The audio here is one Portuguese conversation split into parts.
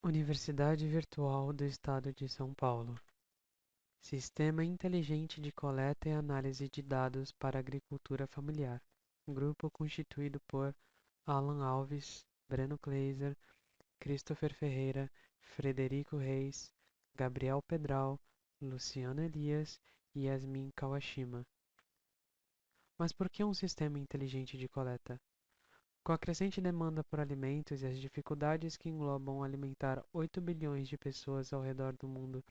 Universidade Virtual do Estado de São Paulo. Sistema Inteligente de Coleta e Análise de Dados para Agricultura Familiar. Grupo constituído por Alan Alves, Breno Kleiser, Christopher Ferreira, Frederico Reis, Gabriel Pedral, Luciano Elias e Yasmin Kawashima. Mas por que um sistema inteligente de coleta? Com a crescente demanda por alimentos e as dificuldades que englobam alimentar 8 bilhões de pessoas ao redor do mundo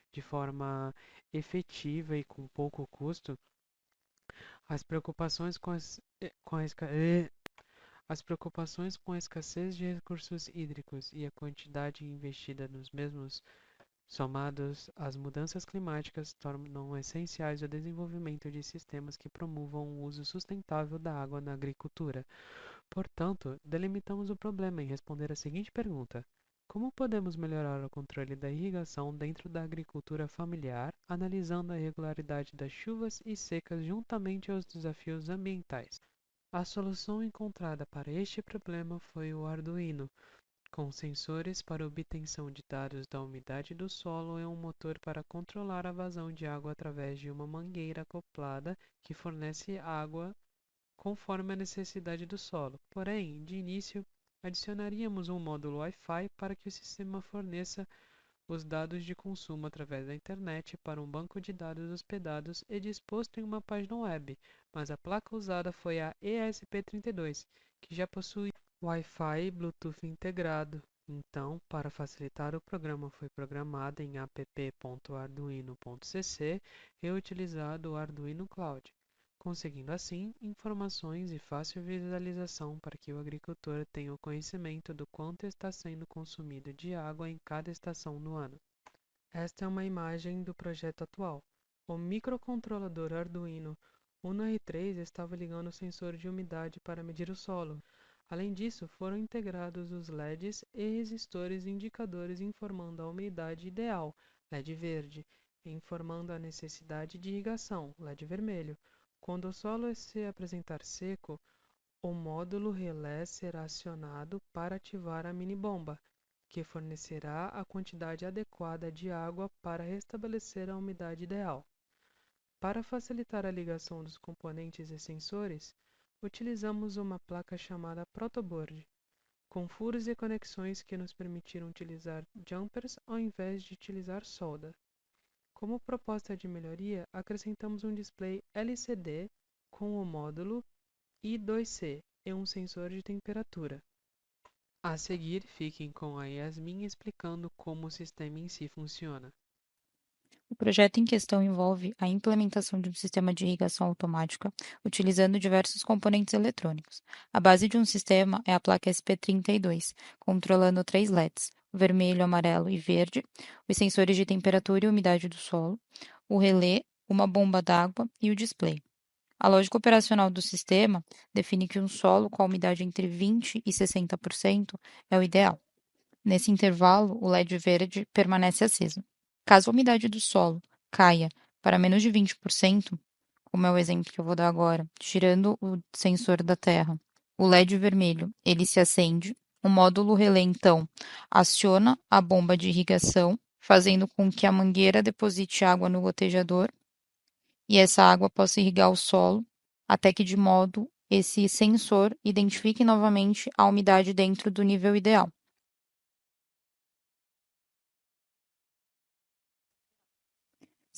de forma efetiva e com pouco custo, as preocupações com, com a as preocupações com a escassez de recursos hídricos e a quantidade investida nos mesmos, somados às mudanças climáticas, tornam essenciais o desenvolvimento de sistemas que promovam o uso sustentável da água na agricultura. Portanto, delimitamos o problema em responder a seguinte pergunta: como podemos melhorar o controle da irrigação dentro da agricultura familiar, analisando a regularidade das chuvas e secas juntamente aos desafios ambientais? A solução encontrada para este problema foi o Arduino, com sensores para obtenção de dados da umidade do solo e um motor para controlar a vazão de água através de uma mangueira acoplada que fornece água conforme a necessidade do solo. Porém, de início, adicionaríamos um módulo Wi-Fi para que o sistema forneça os dados de consumo através da internet para um banco de dados hospedados e disposto em uma página web, mas a placa usada foi a ESP32, que já possui Wi-Fi e Bluetooth integrado. Então, para facilitar o programa foi programado em app.arduino.cc e utilizado o Arduino Cloud, conseguindo assim informações e fácil visualização para que o agricultor tenha o conhecimento do quanto está sendo consumido de água em cada estação do ano. Esta é uma imagem do projeto atual. O microcontrolador Arduino Uno R3 estava ligando o sensor de umidade para medir o solo. Além disso, foram integrados os LEDs e resistores indicadores informando a umidade ideal, LED verde, e informando a necessidade de irrigação, LED vermelho. Quando o solo se apresentar seco, o módulo relé será acionado para ativar a mini-bomba, que fornecerá a quantidade adequada de água para restabelecer a umidade ideal. Para facilitar a ligação dos componentes e sensores, utilizamos uma placa chamada protoboard, com furos e conexões que nos permitiram utilizar jumpers ao invés de utilizar solda. Como proposta de melhoria, acrescentamos um display LCD com o módulo I2C e um sensor de temperatura. A seguir, fiquem com a Yasmin explicando como o sistema em si funciona. O projeto em questão envolve a implementação de um sistema de irrigação automática utilizando diversos componentes eletrônicos. A base de um sistema é a placa SP32, controlando 3 LEDs, o vermelho, amarelo e verde, os sensores de temperatura e umidade do solo, o relé, uma bomba d'água e o display. A lógica operacional do sistema define que um solo com a umidade entre 20% e 60% é o ideal. Nesse intervalo, o LED verde permanece aceso. Caso a umidade do solo caia para menos de 20%, como é o exemplo que eu vou dar agora, tirando o sensor da Terra, o LED vermelho, ele se acende, o módulo relé, então, aciona a bomba de irrigação, fazendo com que a mangueira deposite água no gotejador e essa água possa irrigar o solo, até que de modo esse sensor identifique novamente a umidade dentro do nível ideal.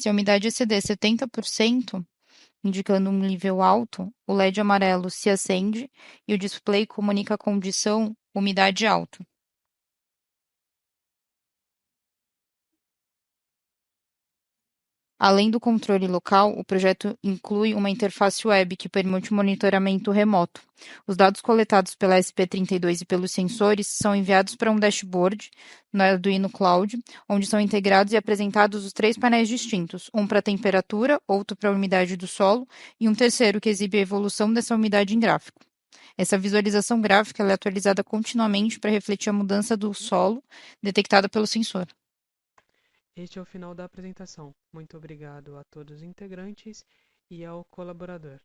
Se a umidade exceder 70%, indicando um nível alto, o LED amarelo se acende e o display comunica a condição umidade alta. Além do controle local, o projeto inclui uma interface web que permite monitoramento remoto. Os dados coletados pela SP32 e pelos sensores são enviados para um dashboard no Arduino Cloud, onde são integrados e apresentados os 3 painéis distintos, um para a temperatura, outro para a umidade do solo e um terceiro que exibe a evolução dessa umidade em gráfico. Essa visualização gráfica é atualizada continuamente para refletir a mudança do solo detectada pelo sensor. Este é o final da apresentação. Muito obrigado a todos os integrantes e ao colaborador.